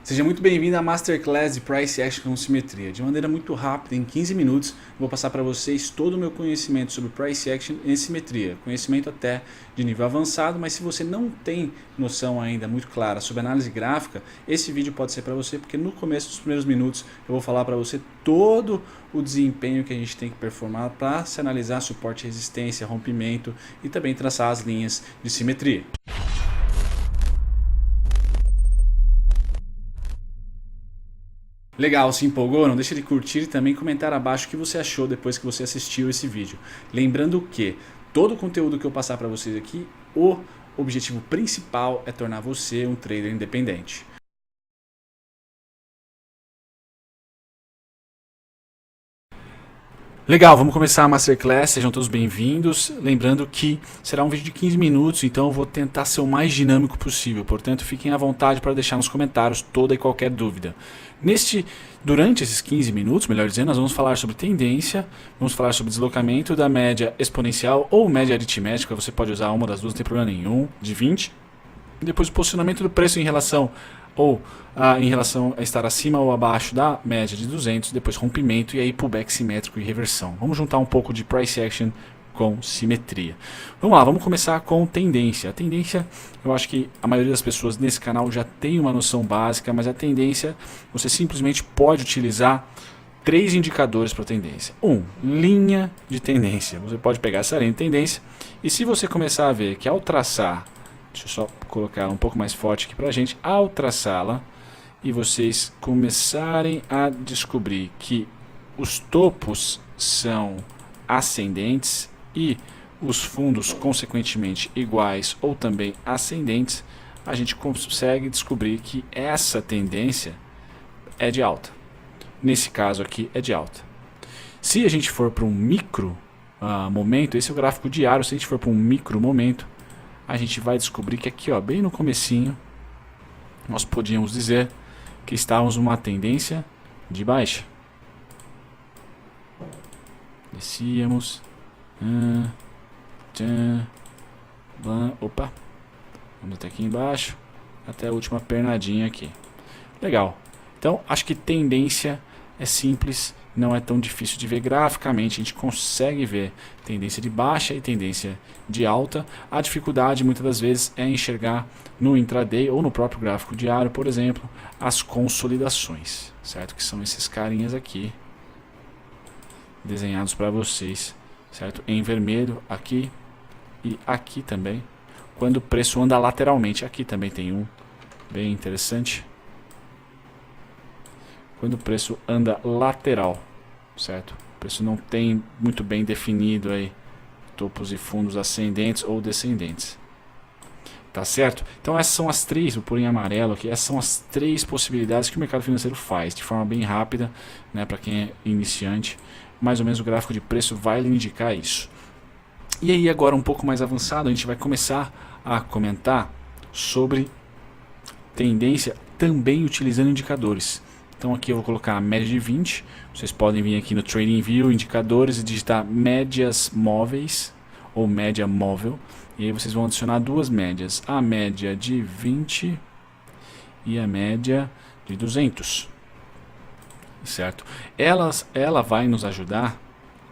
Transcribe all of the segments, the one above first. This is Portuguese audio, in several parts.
Seja muito bem-vindo à Masterclass de Price Action com Simetria. De maneira muito rápida, em 15 minutos, eu vou passar para vocês todo o meu conhecimento sobre Price Action em Simetria. Conhecimento até de nível avançado, mas se você não tem noção ainda muito clara sobre análise gráfica, esse vídeo pode ser para você, porque no começo dos primeiros minutos eu vou falar para você todo o desempenho que a gente tem que performar para se analisar suporte, resistência, rompimento e também traçar as linhas de simetria. Legal, se empolgou? Não deixe de curtir e também comentar abaixo o que você achou depois que você assistiu esse vídeo. Lembrando que todo o conteúdo que eu passar para vocês aqui, o objetivo principal é tornar você um trader independente. Legal, vamos começar a Masterclass, sejam todos bem-vindos. Lembrando que será um vídeo de 15 minutos, então eu vou tentar ser o mais dinâmico possível. Portanto, fiquem à vontade para deixar nos comentários toda e qualquer dúvida. Durante esses 15 minutos, melhor dizendo, nós vamos falar sobre tendência, vamos falar sobre deslocamento da média exponencial ou média aritmética, você pode usar uma das duas, não tem problema nenhum, de 20. E depois o posicionamento do preço em relação a estar acima ou abaixo da média de 200, depois rompimento e aí pullback simétrico e reversão. Vamos juntar um pouco de price action com simetria. Vamos lá, vamos começar com tendência. A tendência, eu acho que a maioria das pessoas nesse canal já tem uma noção básica, mas a tendência, você simplesmente pode utilizar três indicadores para tendência. Linha de tendência. Você pode pegar essa linha de tendência e se você começar a ver que ao traçar, deixa eu só colocar um pouco mais forte aqui para a gente, ao traçá-la e vocês começarem a descobrir que os topos são ascendentes e os fundos consequentemente iguais ou também ascendentes, a gente consegue descobrir que essa tendência é de alta. Nesse caso aqui é de alta. Se a gente for para um micro momento, esse é o gráfico diário, se a gente for para um micro momento, a gente vai descobrir que aqui, ó, bem no comecinho, nós podíamos dizer que estávamos numa tendência de baixa. Descíamos. Opa. Vamos até aqui embaixo. Até a última pernadinha aqui. Legal. Então, acho que tendência é simples, não é tão difícil de ver graficamente, a gente consegue ver tendência de baixa e tendência de alta. A dificuldade muitas das vezes é enxergar no intraday ou no próprio gráfico diário, por exemplo, as consolidações, certo? Que são esses carinhas aqui, desenhados para vocês, certo? Em vermelho aqui e aqui também, quando o preço anda lateralmente. Aqui também tem um bem interessante. Quando o preço anda lateral, certo? O preço não tem muito bem definido aí topos e fundos ascendentes ou descendentes. Tá certo? Então essas são as três, vou pôr em amarelo aqui, essas são as três possibilidades que o mercado financeiro faz, de forma bem rápida, né, para quem é iniciante. Mais ou menos o gráfico de preço vai lhe indicar isso. E aí agora um pouco mais avançado, a gente vai começar a comentar sobre tendência também utilizando indicadores. Então aqui eu vou colocar a média de 20, vocês podem vir aqui no TradingView, indicadores e digitar médias móveis ou média móvel. E aí vocês vão adicionar duas médias, a média de 20 e a média de 200. Certo? Ela vai nos ajudar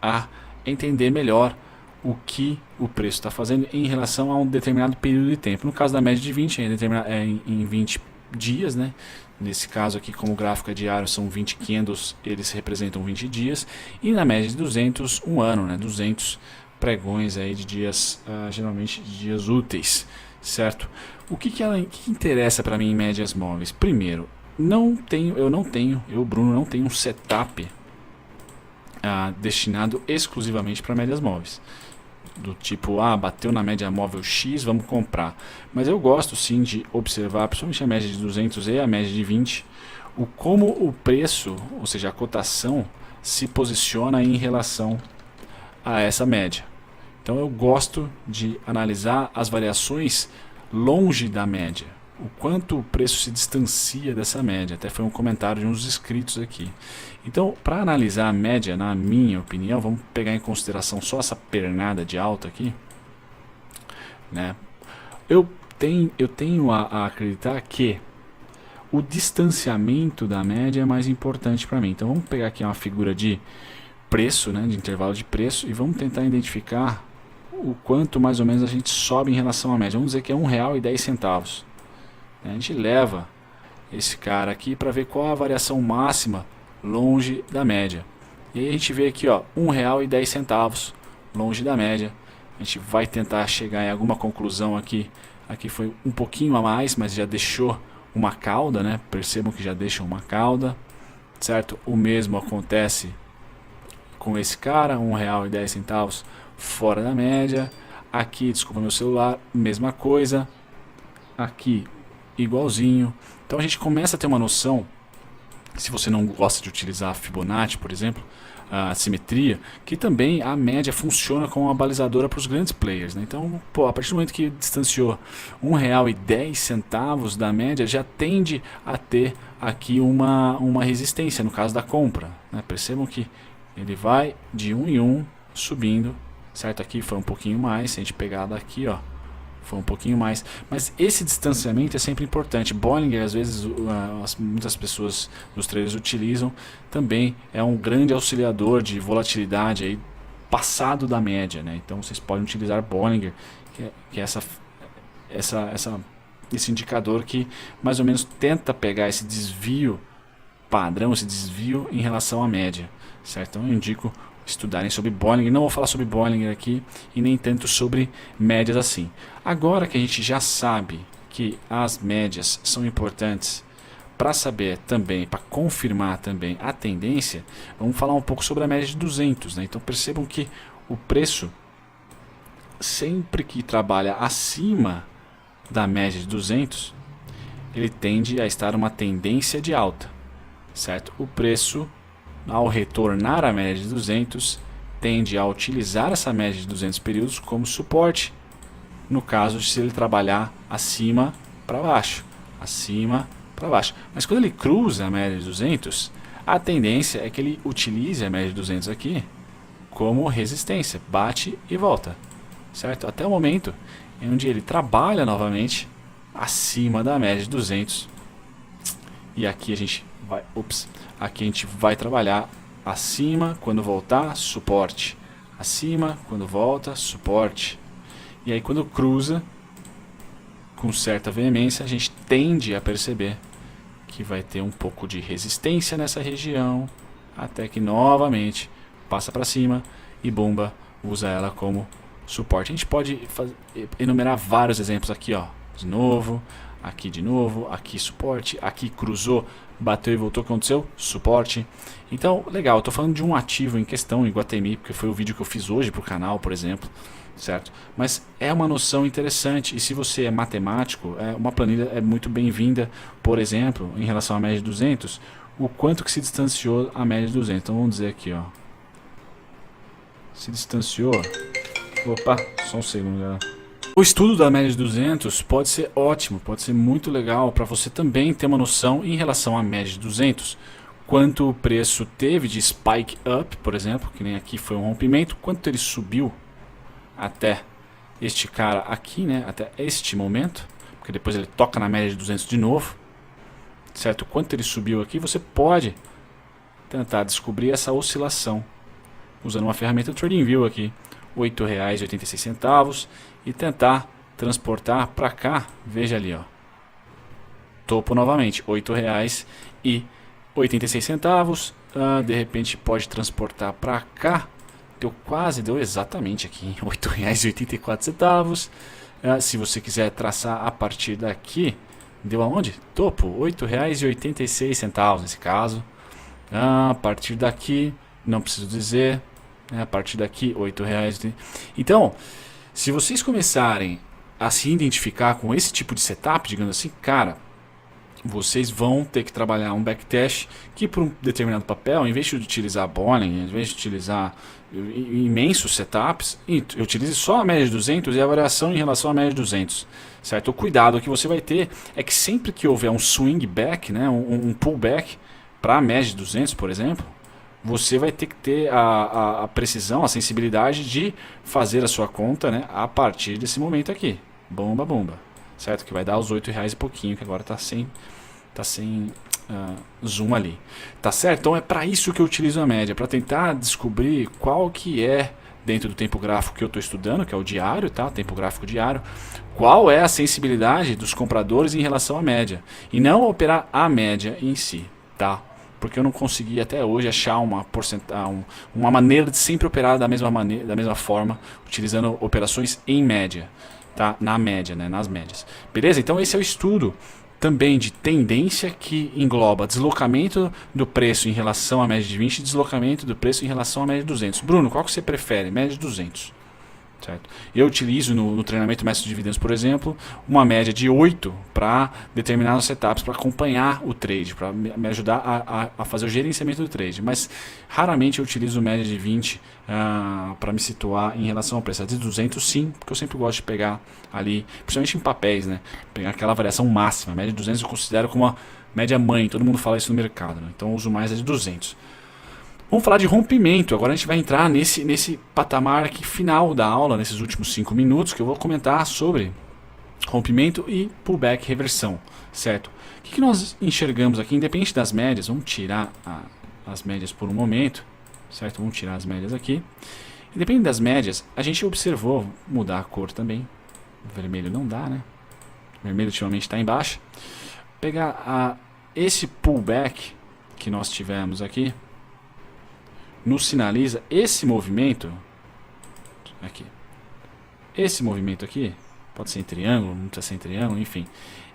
a entender melhor o que o preço está fazendo em relação a um determinado período de tempo. No caso da média de 20, é em 20 dias, né? Nesse caso aqui, como o gráfico é diário, são 20 candles, eles representam 20 dias. E na média de 200, um ano, né? 200 pregões aí de dias, geralmente de dias úteis, certo? O que interessa para mim em médias móveis? Primeiro, eu, Bruno, não tenho um setup destinado exclusivamente para médias móveis. Do tipo, bateu na média móvel X, vamos comprar. Mas eu gosto sim de observar, principalmente a média de 200 e a média de 20, como o preço, ou seja, a cotação, se posiciona em relação a essa média. Então eu gosto de analisar as variações longe da média, o quanto o preço se distancia dessa média. Até foi um comentário de uns inscritos aqui. Então, para analisar a média, na minha opinião, vamos pegar em consideração só essa pernada de alta aqui, né? Eu tenho a acreditar que o distanciamento da média é mais importante para mim. Então vamos pegar aqui uma figura de preço, né, de intervalo de preço, e vamos tentar identificar o quanto mais ou menos a gente sobe em relação à média. Vamos dizer que é R$1,10. A gente leva esse cara aqui para ver qual a variação máxima longe da média. E aí a gente vê aqui, ó, R$1,10 longe da média. A gente vai tentar chegar em alguma conclusão aqui. Aqui foi um pouquinho a mais, mas já deixou uma cauda, né? Percebam que já deixa uma cauda, certo? O mesmo acontece com esse cara, R$1,10 fora da média. Aqui, desculpa meu celular, mesma coisa. Aqui, igualzinho. Então a gente começa a ter uma noção, se você não gosta de utilizar a Fibonacci, por exemplo, a simetria, que também a média funciona como uma balizadora para os grandes players, né? Então, pô, a partir do momento que distanciou R$1,10 da média, já tende a ter aqui uma resistência no caso da compra, né? Percebam que ele vai de 1 em 1 subindo, certo? Aqui foi um pouquinho mais, se a gente pegar daqui, ó, foi um pouquinho mais, mas esse distanciamento é sempre importante. Bollinger, às vezes, muitas pessoas dos traders utilizam, também é um grande auxiliador de volatilidade aí, passado da média, né? Então vocês podem utilizar Bollinger, que é esse indicador que mais ou menos tenta pegar esse desvio padrão, esse desvio em relação à média, certo? Então eu indico estudarem sobre Bollinger. Não vou falar sobre Bollinger aqui e nem tanto sobre médias assim. Agora que a gente já sabe que as médias são importantes para saber também, para confirmar também a tendência, vamos falar um pouco sobre a média de 200, né? Então percebam que o preço, sempre que trabalha acima da média de 200, ele tende a estar uma tendência de alta, certo? O preço, ao retornar à média de 200, tende a utilizar essa média de 200 períodos como suporte, no caso de se ele trabalhar acima para baixo, acima para baixo. Mas quando ele cruza a média de 200, a tendência é que ele utilize a média de 200 aqui como resistência, bate e volta, certo? Até o momento em onde ele trabalha novamente acima da média de 200. E aqui a gente vai, aqui a gente vai trabalhar acima, quando voltar, suporte. Acima, quando volta, suporte. E aí quando cruza com certa veemência, a gente tende a perceber que vai ter um pouco de resistência nessa região, até que novamente passa para cima e bomba, usa ela como suporte. A gente pode enumerar vários exemplos aqui, ó. De novo, aqui suporte, aqui cruzou, bateu e voltou, o que aconteceu? Suporte. Então, legal, eu estou falando de um ativo em questão, Iguatemi, porque foi o vídeo que eu fiz hoje para o canal, por exemplo, certo? Mas é uma noção interessante, e se você é matemático, uma planilha é muito bem-vinda, por exemplo, em relação à média de 200, o quanto que se distanciou a média de 200. Então vamos dizer aqui, ó, se distanciou, opa, só um segundo, galera. O estudo da média de 200 pode ser ótimo, pode ser muito legal para você também ter uma noção em relação à média de 200. Quanto o preço teve de spike up, por exemplo, que nem aqui foi um rompimento, quanto ele subiu até este cara aqui, né, até este momento, porque depois ele toca na média de 200 de novo, certo? Quanto ele subiu aqui, você pode tentar descobrir essa oscilação usando uma ferramenta TradingView aqui, R$ 8,86, e tentar transportar para cá. Veja ali, ó, topo novamente, R$ 8,86. De repente pode transportar para cá, deu exatamente aqui, R$ 8,84. Se você quiser traçar a partir daqui, deu aonde? Topo, R$ 8,86 nesse caso. A partir daqui, não preciso dizer, a partir daqui, R$ 8,00. Então, se vocês começarem a se identificar com esse tipo de setup, digamos assim, cara, vocês vão ter que trabalhar um backtest que, por um determinado papel, em vez de utilizar Bollinger, em vez de utilizar imensos setups, utilize só a média de 200 e a variação em relação à média de 200, certo? O cuidado que você vai ter é que sempre que houver um swing back, né, um pullback para a média de 200, por exemplo, você vai ter que ter a precisão, a sensibilidade de fazer a sua conta, né, a partir desse momento aqui. Bomba, bomba. Certo? Que vai dar os R$ 8,00 e pouquinho, que agora está sem tá sem zoom ali, tá certo? Então é para isso que eu utilizo a média, para tentar descobrir qual que é, dentro do tempo gráfico que eu estou estudando, que é o diário, tá? Tempo gráfico diário, qual é a sensibilidade dos compradores em relação à média, e não operar a média em si, tá? Porque eu não consegui até hoje achar uma maneira de sempre operar da mesma forma, utilizando operações em média, tá? Na média, né? Nas médias. Beleza? Então esse é o estudo também de tendência, que engloba deslocamento do preço em relação à média de 20 e deslocamento do preço em relação à média de 200. Bruno, qual que você prefere? Média de 200. Certo? Eu utilizo no treinamento mestre de dividendos, por exemplo, uma média de 8 para determinados setups, para acompanhar o trade, para me ajudar a fazer o gerenciamento do trade. Mas raramente eu utilizo média de 20 para me situar em relação ao preço. A de 200 sim, porque eu sempre gosto de pegar ali, principalmente em papéis, né? Pegar aquela variação máxima. A média de 200 eu considero como uma média mãe, todo mundo fala isso no mercado, né? Então eu uso mais a de 200. Vamos falar de rompimento. Agora a gente vai entrar nesse patamar aqui final da aula, nesses últimos 5 minutos, que eu vou comentar sobre rompimento e pullback, reversão, certo? O que nós enxergamos aqui, independente das médias, vamos tirar as médias por um momento, certo? Vamos tirar as médias aqui. Independente das médias, a gente observou, mudar a cor também, o vermelho não dá, né? O vermelho ultimamente está em baixa. Pegar esse pullback que nós tivemos aqui, nos sinaliza esse movimento aqui. Esse movimento aqui, pode ser em triângulo, não precisa ser em triângulo, enfim.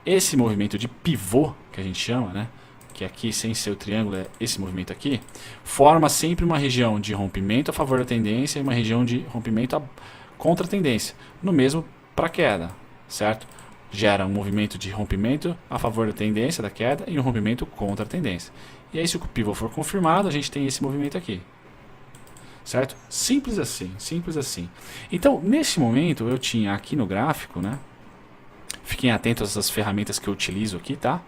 Esse movimento de pivô, que a gente chama, né? Que aqui, sem ser o triângulo, é esse movimento aqui, forma sempre uma região de rompimento a favor da tendência e uma região de rompimento contra a tendência. No mesmo para queda, certo? Gera um movimento de rompimento a favor da tendência, da queda, e um rompimento contra a tendência. E aí, se o pivô for confirmado, a gente tem esse movimento aqui. Certo? Simples assim, simples assim. Então, nesse momento, eu tinha aqui no gráfico, né? Fiquem atentos a essas ferramentas que eu utilizo aqui, tá?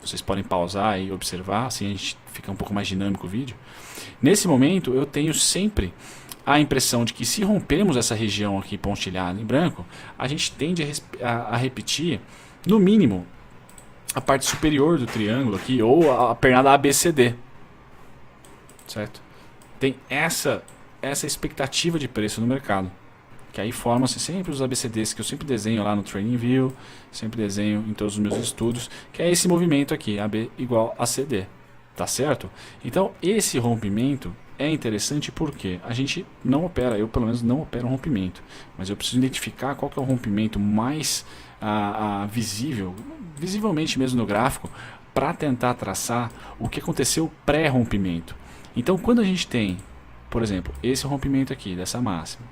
Vocês podem pausar e observar, assim a gente fica um pouco mais dinâmico o vídeo. Nesse momento, eu tenho sempre a impressão de que se rompermos essa região aqui pontilhada em branco, a gente tende a repetir, no mínimo, a parte superior do triângulo aqui, ou a pernada ABCD. Certo? Tem essa expectativa de preço no mercado, que aí formam-se sempre os ABCDs que eu sempre desenho lá no TradingView, sempre desenho em todos os meus estudos, que é esse movimento aqui, AB igual a CD, tá certo? Então esse rompimento é interessante porque a gente não opera, eu pelo menos não opero um rompimento, mas eu preciso identificar qual que é o rompimento mais visivelmente mesmo no gráfico, para tentar traçar o que aconteceu pré-rompimento. Então quando a gente tem, por exemplo, esse rompimento aqui, dessa máxima,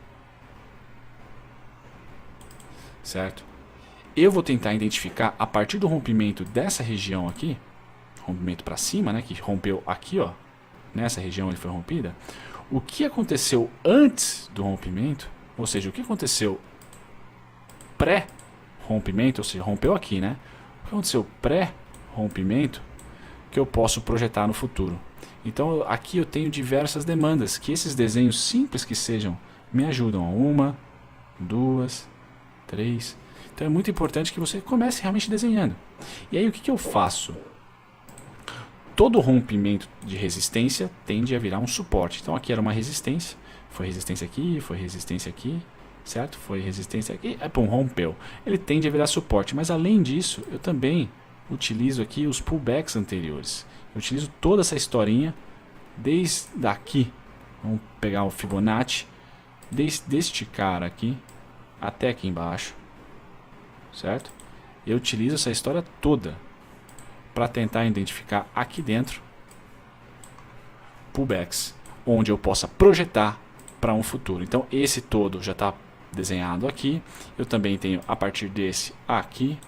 certo? Eu vou tentar identificar, a partir do rompimento dessa região aqui, rompimento para cima, né, que rompeu aqui, ó, nessa região ele foi rompida, o que aconteceu antes do rompimento, ou seja, o que aconteceu pré-rompimento, ou seja, rompeu aqui, né? O que aconteceu pré-rompimento que eu posso projetar no futuro. Então aqui eu tenho diversas demandas, que esses desenhos simples que sejam me ajudam. 1, 2, 3. Então é muito importante que você comece realmente desenhando. E aí o que eu faço? Todo rompimento de resistência tende a virar um suporte. Então aqui era uma resistência, foi resistência aqui, certo? Foi resistência aqui, aí pum, rompeu. Ele tende a virar suporte, mas além disso, eu também utilizo aqui os pullbacks anteriores. Eu utilizo toda essa historinha, desde aqui, vamos pegar o Fibonacci, desde este cara aqui até aqui embaixo, certo? Eu utilizo essa história toda para tentar identificar aqui dentro pullbacks, onde eu possa projetar para um futuro. Então esse todo já está desenhado aqui. Eu também tenho a partir desse aqui,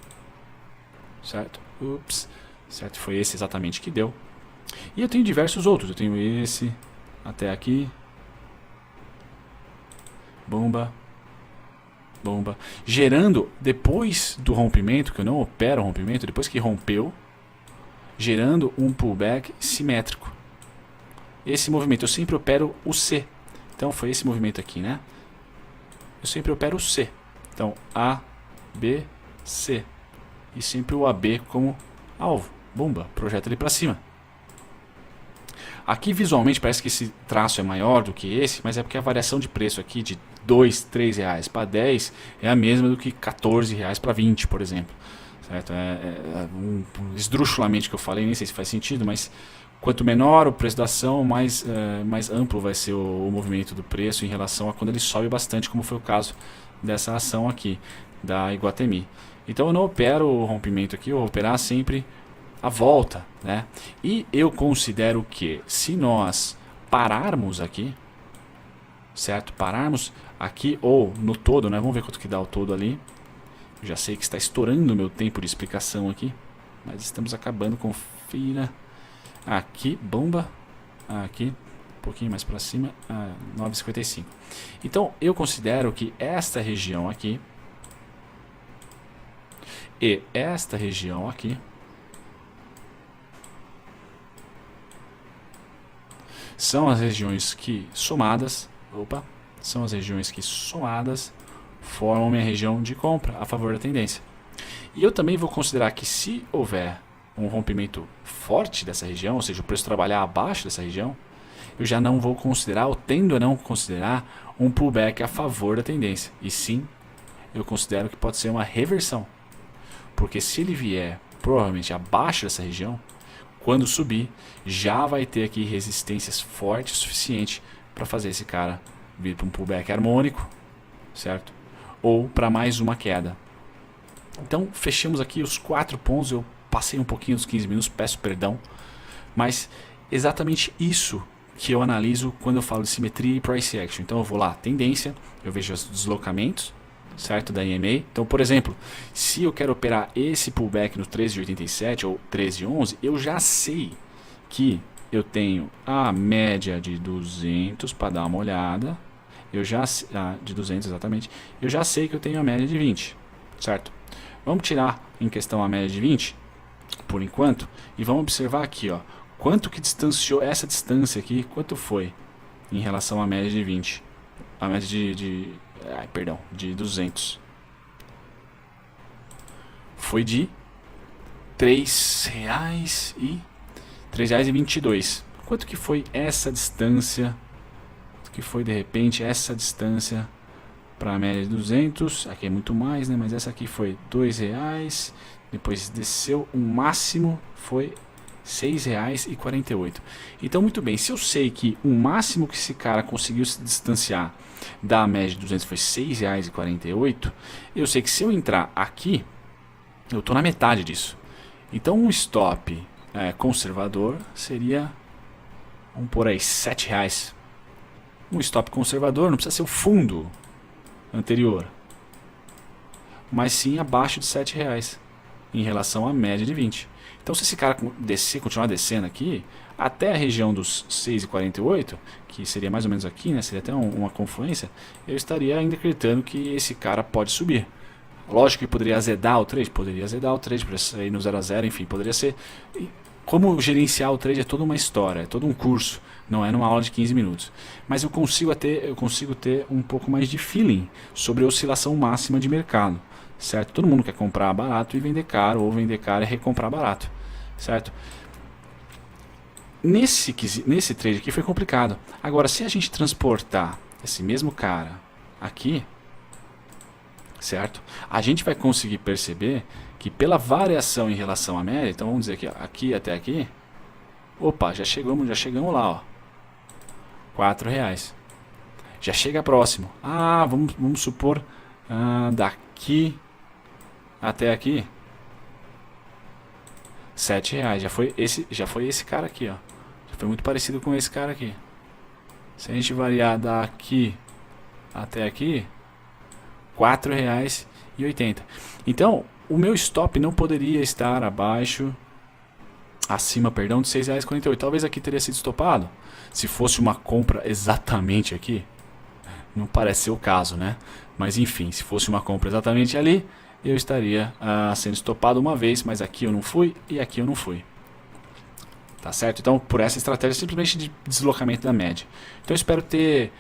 certo? Ups, certo? Foi esse exatamente que deu. E eu tenho diversos outros. Eu tenho esse até aqui. Bomba. Bomba. Gerando, depois do rompimento, que eu não opero o rompimento, depois que rompeu, gerando um pullback simétrico. Esse movimento, eu sempre opero o C. Então foi esse movimento aqui, né? Eu sempre opero o C. Então A, B, C. E sempre o AB como alvo. Bomba, projeta ele para cima. Aqui visualmente parece que esse traço é maior do que esse, mas é porque a variação de preço aqui de 2, 3 reais para 10 é a mesma do que 14 reais para 20, por exemplo. Certo? Esdrúxulamente que eu falei, nem sei se faz sentido, mas quanto menor o preço da ação, mais amplo vai ser o movimento do preço em relação a quando ele sobe bastante, como foi o caso dessa ação aqui, da Iguatemi. Então eu não opero o rompimento aqui, eu vou operar sempre a volta, né? E eu considero que se nós pararmos aqui, certo? Pararmos aqui ou no todo, né? Vamos ver quanto que dá o todo ali. Eu já sei que está estourando o meu tempo de explicação aqui, mas estamos acabando. Confira. Aqui, bomba. Aqui, um pouquinho mais para cima, 9,55. Então eu considero que esta região aqui e esta região aqui são as regiões que somadas, são as regiões que somadas formam minha região de compra a favor da tendência. E eu também vou considerar que se houver um rompimento forte dessa região, ou seja, o preço trabalhar abaixo dessa região, eu já não vou considerar, ou tendo a não considerar, um pullback a favor da tendência. E sim, eu considero que pode ser uma reversão. Porque se ele vier provavelmente abaixo dessa região, quando subir, já vai ter aqui resistências fortes o suficiente para fazer esse cara vir para um pullback harmônico, certo? Ou para mais uma queda. Então fechamos aqui os 4 pontos. Eu passei um pouquinho dos 15 minutos, peço perdão, mas exatamente isso que eu analiso quando eu falo de simetria e price action. Então eu vou lá, tendência, eu vejo os deslocamentos, certo, da EMA. Então, por exemplo, se eu quero operar esse pullback no 13,87 ou 13,11, eu já sei que eu tenho a média de 200 para dar uma olhada. De 200 exatamente. Eu já sei que eu tenho a média de 20, certo? Vamos tirar em questão a média de 20 por enquanto e vamos observar aqui, ó, quanto que distanciou essa distância aqui, quanto foi em relação à média de 20, a média de 200. Foi de R$3,22. Quanto que foi essa distância? Quanto que foi de repente essa distância para a média de 200? Aqui é muito mais, né? Mas essa aqui foi R$2. Depois desceu, o máximo foi R$6,48. Então, muito bem, se eu sei que o máximo que esse cara conseguiu se distanciar da média de 200 foi R$6,48, eu sei que se eu entrar aqui, eu estou na metade disso. Então, um stop conservador seria, vamos por aí, R$7. Um stop conservador não precisa ser o fundo anterior, mas sim abaixo de R$7 em relação à média de 20. Então, se esse cara continuar descendo aqui, até a região dos 6,48, que seria mais ou menos aqui, né, seria até uma confluência, eu estaria ainda acreditando que esse cara pode subir. Lógico que poderia azedar o trade, poderia sair no 0 a 0, enfim, poderia ser. Como gerenciar o trade é toda uma história, é todo um curso, não é numa aula de 15 minutos. Mas eu consigo ter um pouco mais de feeling sobre a oscilação máxima de mercado. Certo? Todo mundo quer comprar barato e vender caro, ou vender caro e recomprar barato, certo? Nesse trade aqui foi complicado. Agora, se a gente transportar esse mesmo cara aqui, certo? A gente vai conseguir perceber que pela variação em relação à média, então vamos dizer que aqui até aqui, opa, já chegamos lá, ó, R$4. Já chega próximo. Vamos supor daqui até aqui R$7. Já foi esse cara aqui, ó. Já foi muito parecido com esse cara aqui. Se a gente variar daqui até aqui, R$4,80. Então, o meu stop não poderia estar acima de R$6,48. Talvez aqui teria sido estopado. Se fosse uma compra exatamente aqui, não parece ser o caso, né? Mas enfim, se fosse uma compra exatamente ali, eu estaria sendo estopado uma vez, mas aqui eu não fui e aqui eu não fui. Tá certo? Então, por essa estratégia simplesmente de deslocamento da média. Então, eu espero ter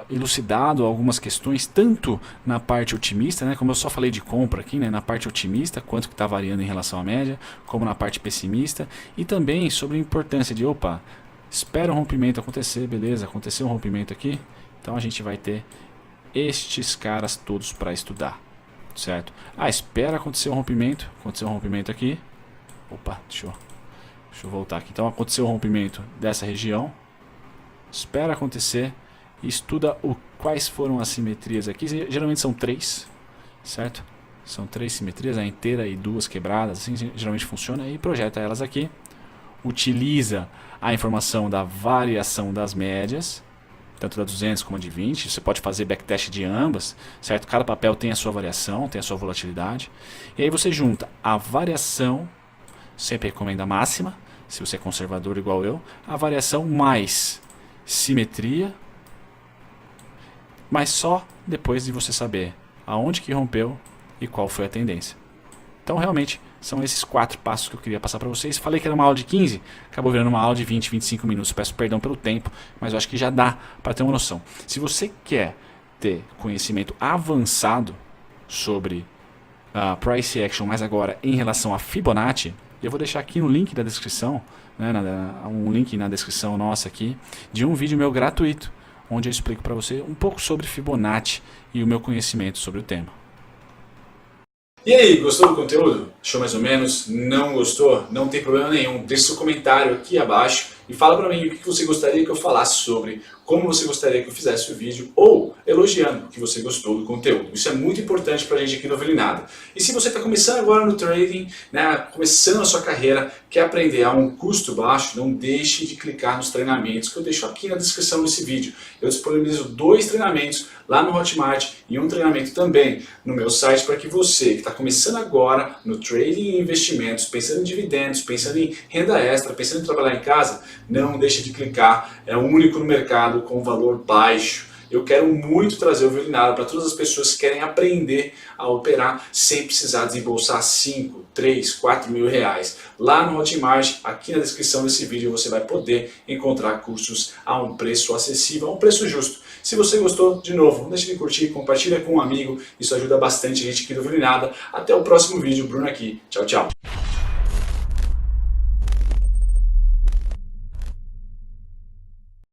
elucidado algumas questões, tanto na parte otimista, né, como eu só falei de compra aqui, né, na parte otimista, quanto que está variando em relação à média, como na parte pessimista, e também sobre a importância de, opa, espera um rompimento acontecer, beleza, aconteceu um rompimento aqui, então a gente vai ter estes caras todos para estudar, certo? Espera acontecer um rompimento, aconteceu um rompimento aqui, opa, deixa eu voltar aqui, então aconteceu um rompimento dessa região, espera acontecer, e estuda quais foram as simetrias aqui, geralmente são 3, certo? São 3 simetrias, a inteira e 2 quebradas, assim geralmente funciona, e projeta elas aqui, utiliza a informação da variação das médias, tanto da 200 como a de 20, você pode fazer backtest de ambas, certo? Cada papel tem a sua variação, tem a sua volatilidade, e aí você junta a variação, sempre recomendo a máxima, se você é conservador igual eu, a variação mais simetria, mas só depois de você saber aonde que rompeu e qual foi a tendência. Então realmente são esses 4 passos que eu queria passar para vocês. Falei que era uma aula de 15, acabou virando uma aula de 20, 25 minutos. Peço perdão pelo tempo, mas eu acho que já dá para ter uma noção. Se você quer ter conhecimento avançado sobre Price Action, mas agora em relação a Fibonacci, eu vou deixar aqui no link da descrição, né, um link na descrição nossa aqui, de um vídeo meu gratuito, onde eu explico para você um pouco sobre Fibonacci e o meu conhecimento sobre o tema. E aí, gostou do conteúdo? Achou mais ou menos? Não gostou? Não tem problema nenhum. Deixe seu comentário aqui abaixo e fala para mim o que você gostaria que eu falasse sobre, como você gostaria que eu fizesse o vídeo, ou elogiando que você gostou do conteúdo. Isso é muito importante para a gente aqui no Velinado. E se você está começando agora no trading, né, começando a sua carreira, quer aprender a um custo baixo, não deixe de clicar nos treinamentos que eu deixo aqui na descrição desse vídeo. Eu disponibilizo 2 treinamentos lá no Hotmart e um treinamento também no meu site para que você que está começando agora no trading e investimentos, pensando em dividendos, pensando em renda extra, pensando em trabalhar em casa, não deixe de clicar, é o único no mercado com valor baixo. Eu quero muito trazer o Velinado para todas as pessoas que querem aprender a operar sem precisar desembolsar 5, 3, 4 mil reais. Lá no Hotmart, aqui na descrição desse vídeo, você vai poder encontrar cursos a um preço acessível, a um preço justo. Se você gostou, de novo, não deixe de curtir, compartilha com um amigo, isso ajuda bastante a gente aqui do Velinado. Até o próximo vídeo, Bruno aqui. Tchau, tchau.